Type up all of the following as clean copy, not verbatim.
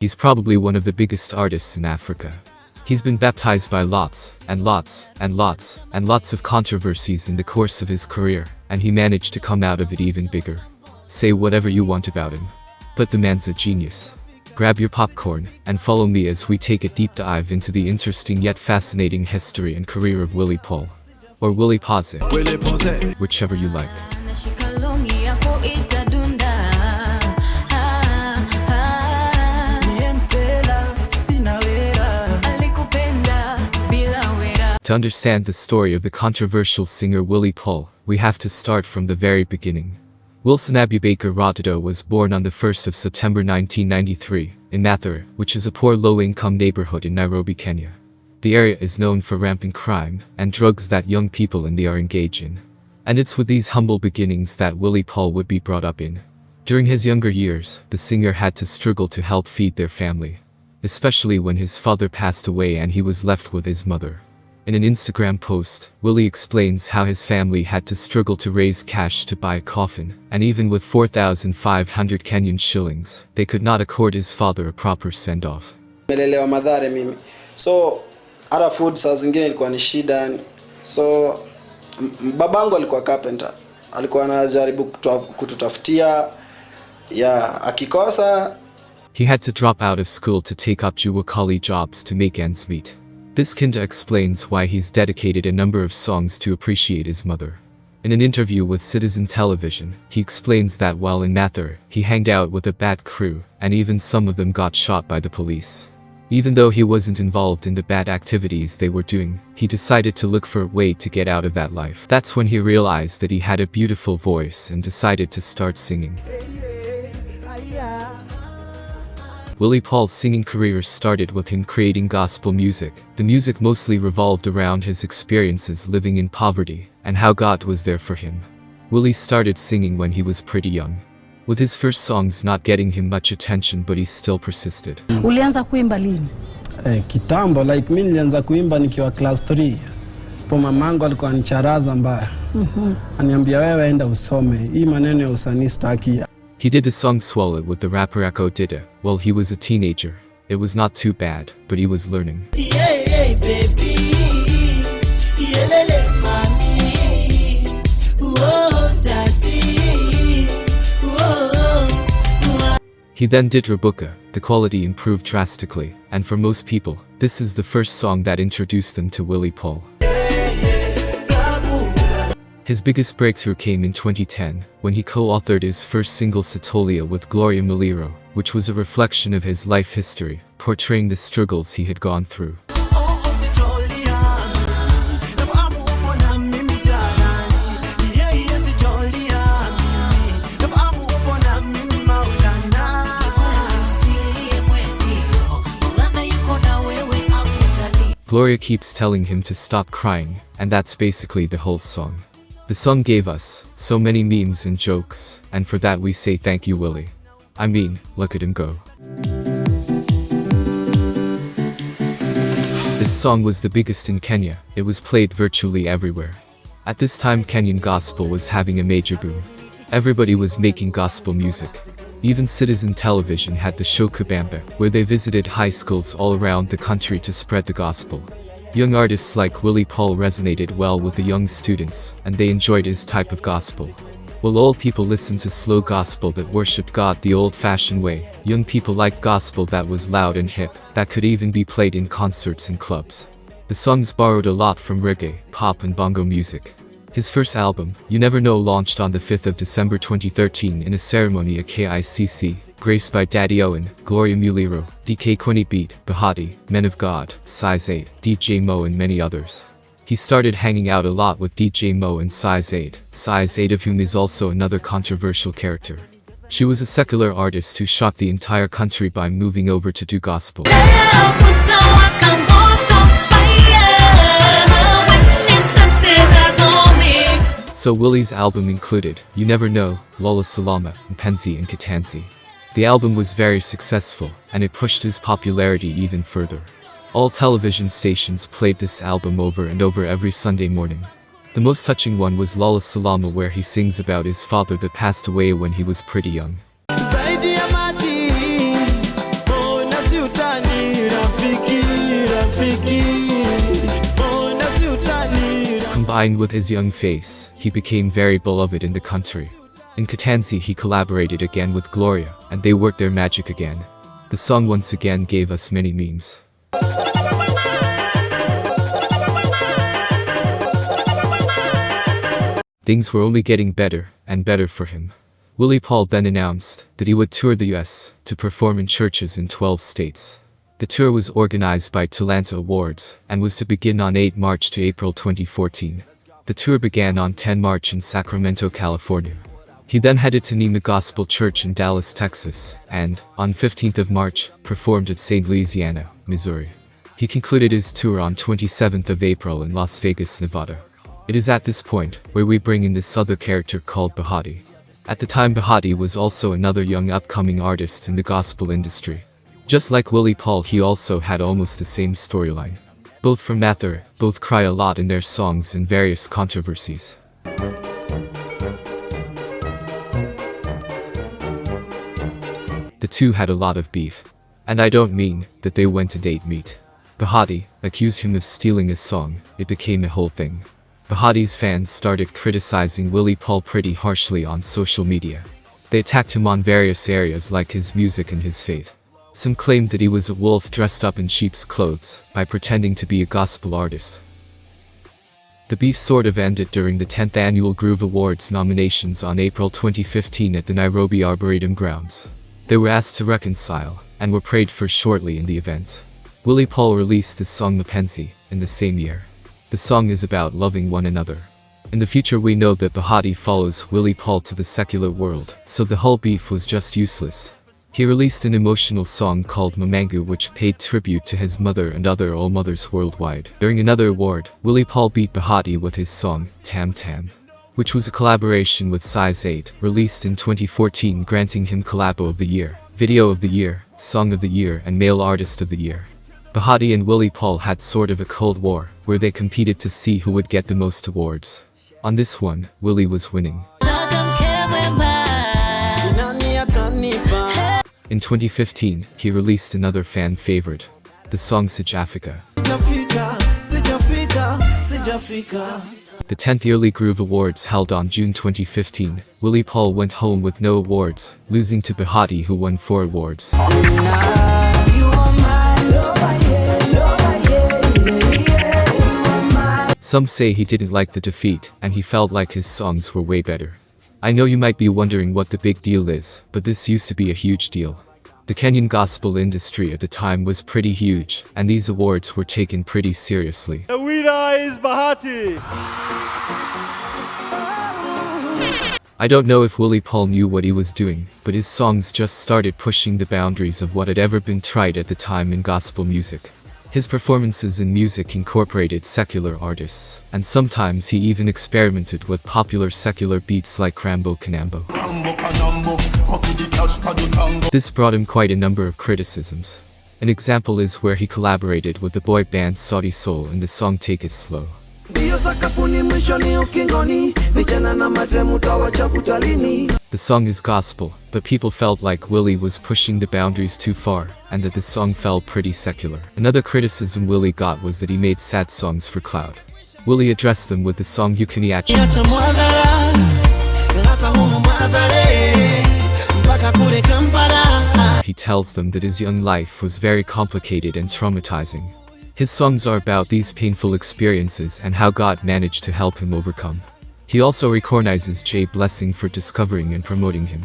He's probably one of the biggest artists in Africa. He's been baptized by lots of controversies in the course of his career, and he managed to come out of it even bigger. Say whatever you want about him, but the man's a genius. Grab your popcorn, and follow me as we take a deep dive into the interesting yet fascinating history and career of Willy Paul. Or Willy Paul, whichever you like. To understand the story of the controversial singer Willy Paul, we have to start from the very beginning. Wilson Abubaker Rotido was born on the 1st of September 1993, in Mathare, which is a poor low-income neighborhood in Nairobi, Kenya. The area is known for rampant crime and drugs that young people in there are engaged in. And it's with these humble beginnings that Willy Paul would be brought up in. During his younger years, the singer had to struggle to help feed their family, especially when his father passed away and he was left with his mother. In an Instagram post, Willy explains how his family had to struggle to raise cash to buy a coffin, and even with 4,500 Kenyan shillings, they could not accord his father a proper send-off. Nimelelewa Mathare mimi. So, hata food saa zingine ilikuwa ni shida. So, babangu alikuwa carpenter. Alikuwa anajaribu kututafutia, akikosa. He had to drop out of school to take up jua jobs to make ends meet. This kinda explains why he's dedicated a number of songs to appreciate his mother. In an interview with Citizen Television, he explains that while in Mathare, he hanged out with a bad crew, and even some of them got shot by the police. Even though he wasn't involved in the bad activities they were doing, he decided to look for a way to get out of that life. That's when he realized that he had a beautiful voice and decided to start singing. Willy Paul's singing career started with him creating gospel music. The music mostly revolved around his experiences living in poverty, and how God was there for him. Willy started singing when he was pretty young, with his first songs not getting him much attention, but he still persisted. Ulianza kuimba lini? Kitambo, like mimi nilianza kuimba nikiwa class 3. Po mamangu alikuwa anicharaza mbaya. Aniambia wewe enda usome. Hii maneno ya usanii sitaki. He did the song Swallow with the rapper Echo Dida while he was a teenager. It was not too bad, but he was learning. He then did Rabuka. The quality improved drastically, and for most people, this is the first song that introduced them to Willy Paul. His biggest breakthrough came in 2010, when he co-authored his first single Sitolia with Gloria Muliro, which was a reflection of his life history, portraying the struggles he had gone through. Gloria keeps telling him to stop crying, and that's basically the whole song. The song gave us so many memes and jokes, and for that we say thank you, Willy. I mean, look at him go. This song was the biggest in Kenya. It was played virtually everywhere. At this time, Kenyan gospel was having a major boom. Everybody was making gospel music. Even Citizen Television had the show Kabamba, where they visited high schools all around the country to spread the gospel. Young artists like Willy Paul resonated well with the young students, and they enjoyed his type of gospel. While old people listened to slow gospel that worshipped God the old-fashioned way, young people liked gospel that was loud and hip, that could even be played in concerts and clubs. The songs borrowed a lot from reggae, pop and bongo music. His first album, You Never Know, launched on the 5th of December 2013 in a ceremony at KICC, graced by Daddy Owen, Gloria Muliro, DK Quinny Beat, Bahati, Men of God, Size 8, DJ Mo and many others. He started hanging out a lot with DJ Mo and Size 8, Size 8 of whom is also another controversial character. She was a secular artist who shocked the entire country by moving over to do gospel. So Willy's album included You Never Know, Lola Salama, Mpenzi and Kitanzi. The album was very successful, and it pushed his popularity even further. All television stations played this album over and over every Sunday morning. The most touching one was Lola Salama, where he sings about his father that passed away when he was pretty young. Combined with his young face, he became very beloved in the country. In Katanzi he collaborated again with Gloria, and they worked their magic again. The song once again gave us many memes. Things were only getting better and better for him. Willy Paul then announced that he would tour the US to perform in churches in 12 states. The tour was organized by Talanta Awards and was to begin on 8 March to April 2014. The tour began on 10 March in Sacramento, California. He then headed to Nema Gospel Church in Dallas, Texas, and, on 15th of March, performed at St. Louisiana, Missouri. He concluded his tour on 27th of April in Las Vegas, Nevada. It is at this point where we bring in this other character called Bahati. At the time, Bahati was also another young upcoming artist in the gospel industry. Just like Willy Paul, he also had almost the same storyline. Both from Mathur, both cry a lot in their songs and various controversies. The two had a lot of beef. And I don't mean that they went and ate meat. Bahati accused him of stealing his song. It became a whole thing. Bahati's fans started criticizing Willy Paul pretty harshly on social media. They attacked him on various areas like his music and his faith. Some claimed that he was a wolf dressed up in sheep's clothes by pretending to be a gospel artist. The beef sort of ended during the 10th Annual Groove Awards nominations on April 2015 at the Nairobi Arboretum grounds. They were asked to reconcile, and were prayed for shortly in the event. Willy Paul released his song Mapenzi in the same year. The song is about loving one another. In the future we know that Bahati follows Willy Paul to the secular world, so the whole beef was just useless. He released an emotional song called Mamangu which paid tribute to his mother and other all mothers worldwide. During another award, Willy Paul beat Bahati with his song, Tam Tam, which was a collaboration with Size 8, released in 2014, granting him Collabo of the Year, Video of the Year, Song of the Year and Male Artist of the Year. Bahati and Willy Paul had sort of a cold war, where they competed to see who would get the most awards. On this one, Willy was winning. In 2015, he released another fan favorite, the song Sijafika. The 10th Yearly Groove Awards held on June 2015, Willy Paul went home with no awards, losing to Bahati who won 4 awards. Some say he didn't like the defeat, and he felt like his songs were way better. I know you might be wondering what the big deal is, but this used to be a huge deal. The Kenyan gospel industry at the time was pretty huge, and these awards were taken pretty seriously. The winner is Bahati! I don't know if Willy Paul knew what he was doing, but his songs just started pushing the boundaries of what had ever been tried at the time in gospel music. His performances in music incorporated secular artists, and sometimes he even experimented with popular secular beats like Rambo Kanambo. This brought him quite a number of criticisms. An example is where he collaborated with the boy band Sauti Sol in the song Take It Slow. The song is gospel, but people felt like Willy was pushing the boundaries too far, and that the song fell pretty secular. Another criticism Willy got was that he made sad songs for clout. Willy addressed them with the song Ukiniacha. He tells them that his young life was very complicated and traumatizing. His songs are about these painful experiences and how God managed to help him overcome. He also recognizes Jay Blessing for discovering and promoting him.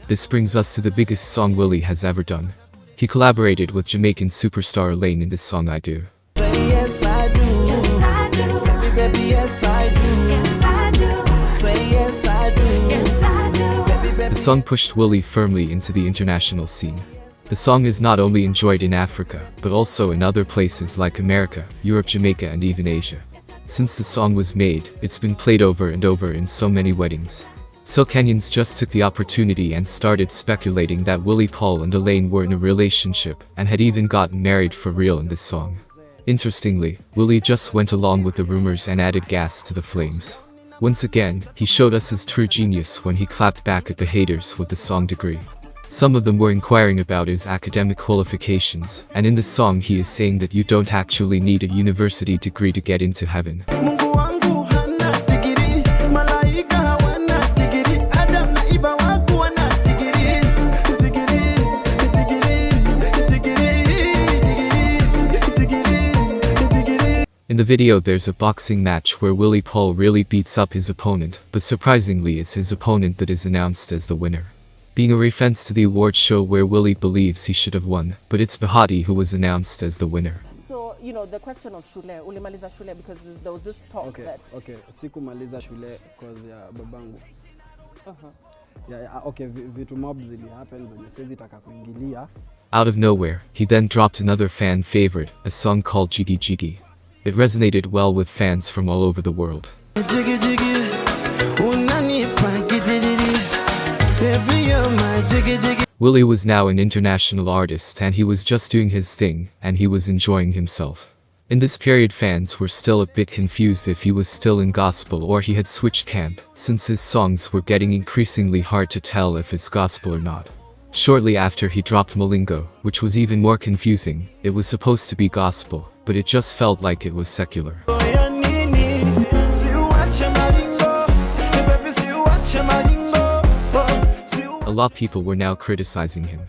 This brings us to the biggest song Willy has ever done. He collaborated with Jamaican superstar Elaine in this song I Do. Say yes I do. Yes I do. Baby, baby, yes I do. Yes I do. Say yes I do. Yes I do. Baby, baby. The song pushed Willy firmly into the international scene. The song is not only enjoyed in Africa, but also in other places like America, Europe, Jamaica and even Asia. Since the song was made, it's been played over and over in so many weddings. So Kenyans just took the opportunity and started speculating that Willy Paul and Elaine were in a relationship, and had even gotten married for real in this song. Interestingly, Willy just went along with the rumors and added gas to the flames. Once again, he showed us his true genius when he clapped back at the haters with the song Degree. Some of them were inquiring about his academic qualifications, and in the song he is saying that you don't actually need a university degree to get into heaven. Mungu wangu In the video there's a boxing match where Willy Paul really beats up his opponent, but surprisingly it's his opponent that is announced as the winner. Being a reference to the awards show where Willy believes he should have won, but it's Bahati who was announced as the winner. So, you know, the question of shule, ulimaliza shule, because there was this talk that... Okay, sikumaliza shule cause ya babangu. Okay, vitu mob zili happen zenye siwezi taka kuingilia. Out of nowhere, he then dropped another fan favorite, a song called Jiggy Jiggy. It resonated well with fans from all over the world. Jiggy jiggy, unanipa gidiri, baby you're my jiggy jiggy. Willy was now an international artist and he was just doing his thing, and he was enjoying himself. In this period fans were still a bit confused if he was still in gospel or he had switched camp, since his songs were getting increasingly hard to tell if it's gospel or not. Shortly after he dropped Malingo, which was even more confusing. It was supposed to be gospel, but it just felt like it was secular. A lot of people were now criticizing him.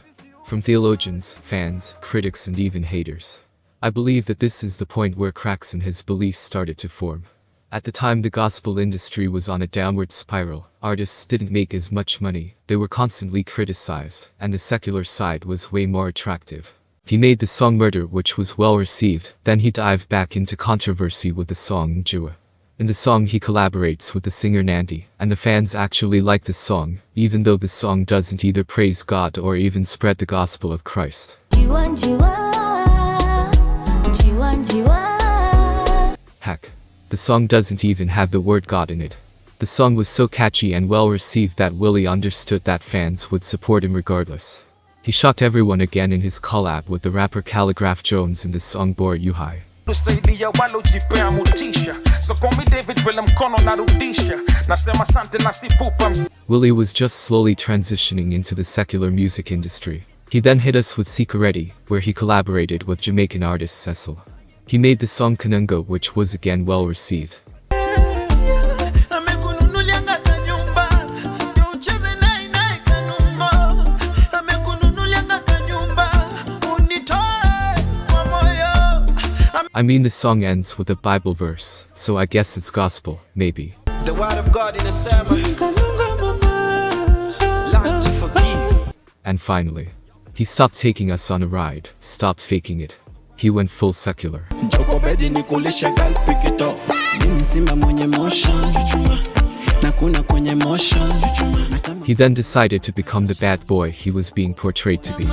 From theologians, fans, critics and even haters. I believe that this is the point where cracks in his beliefs started to form. At the time the gospel industry was on a downward spiral, artists didn't make as much money, they were constantly criticized, and the secular side was way more attractive. He made the song Murder, which was well received, then he dived back into controversy with the song Njua. In the song he collaborates with the singer Nandi, and the fans actually like the song, even though the song doesn't either praise God or even spread the gospel of Christ. Heck, the song doesn't even have the word God in it. The song was so catchy and well received that Willy understood that fans would support him regardless. He shocked everyone again in his collab with the rapper Calligraph Jones in the song Bora Uhai. Willy was just slowly transitioning into the secular music industry. He then hit us with Sikaretti, where he collaborated with Jamaican artist Cecil. He made the song Kanungo, which was again well received. I mean the song ends with a Bible verse, so I guess it's gospel, maybe. The word of God in a sermon. Learn to forgive. And finally, he stopped taking us on a ride, stopped faking it. He went full secular. He then decided to become the bad boy he was being portrayed to be.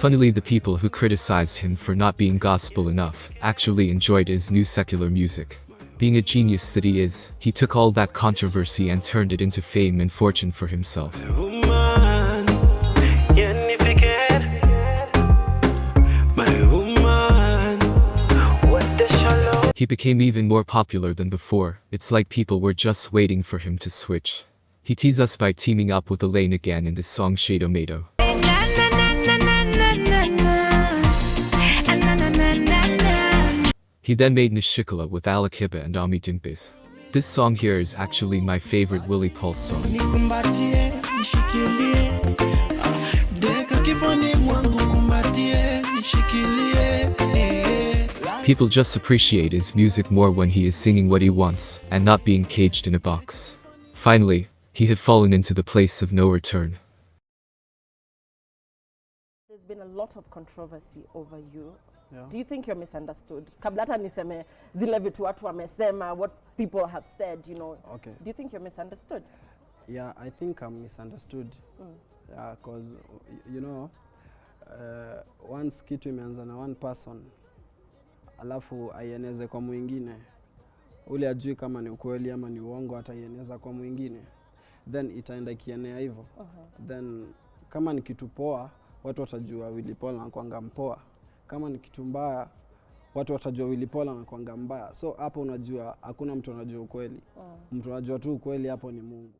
Funnily, the people who criticized him for not being gospel enough actually enjoyed his new secular music. Being a genius that he is, he took all that controversy and turned it into fame and fortune for himself. He became even more popular than before. It's like people were just waiting for him to switch. He teased us by teaming up with Elaine again in the song Shado Mado. He then made Nishikala with Alakiba and Ami Dimpis. This song here is actually my favorite Willy Paul song. People just appreciate his music more when he is singing what he wants, and not being caged in a box. Finally, he had fallen into the place of no return. There's been a lot of controversy over you. Yeah. Do you think you're misunderstood? Kabla hata niseme zile vitu watu wamesema, what people have said, you know. Okay. Do you think you're misunderstood? Yeah, I think I'm misunderstood. Yeah, cause you know, once kitu imeanza na one person, alafu aieneze kwa mwingine, ule ajui kama ni ukweli ama ni uongo, hata ieneza kwa mwingine, then itaenda ikienea hivyo. Then kama ni kitu poa, watu watajua Willy Paul anakuanga mpoa. Kama ni kitu mbaya, watu watajua Willy Paul anakuanga mbaya. So hapo unajua hakuna mtu anajua ukweli. Mtu anajua tu ukweli hapo ni Mungu.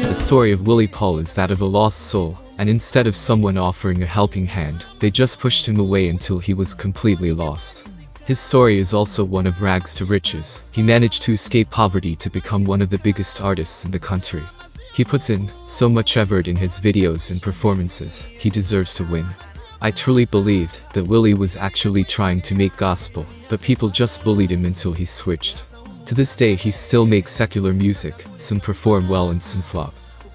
The story of Willy Paul is that of a lost soul, and instead of someone offering a helping hand, they just pushed him away until he was completely lost. His story is also one of rags to riches. He managed to escape poverty to become one of the biggest artists in the country. He puts in so much effort in his videos and performances. He deserves to win. I truly believed that Willy was actually trying to make gospel, but people just bullied him until he switched. To this day he still makes secular music, some perform well and some flop.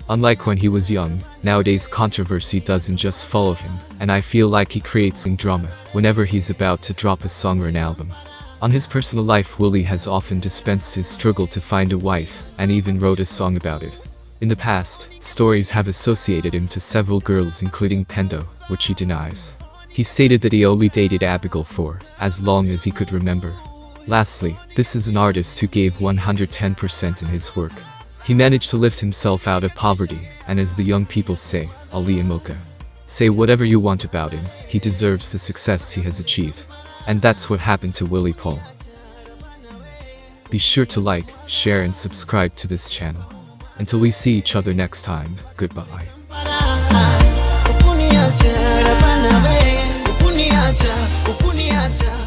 Unlike when he was young, nowadays controversy doesn't just follow him, and I feel like he creates some drama whenever he's about to drop a song or an album. On his personal life, Willy has often dispensed his struggle to find a wife, and even wrote a song about it. In the past, stories have associated him to several girls including Pendo, which he denies. He stated that he only dated Abigail for as long as he could remember. Lastly, this is an artist who gave 110% in his work. He managed to lift himself out of poverty, and as the young people say, Ali Imoka. Say whatever you want about him, he deserves the success he has achieved. And that's what happened to Willy Paul. Be sure to like, share and subscribe to this channel. Until we see each other next time, goodbye. Upuniacha,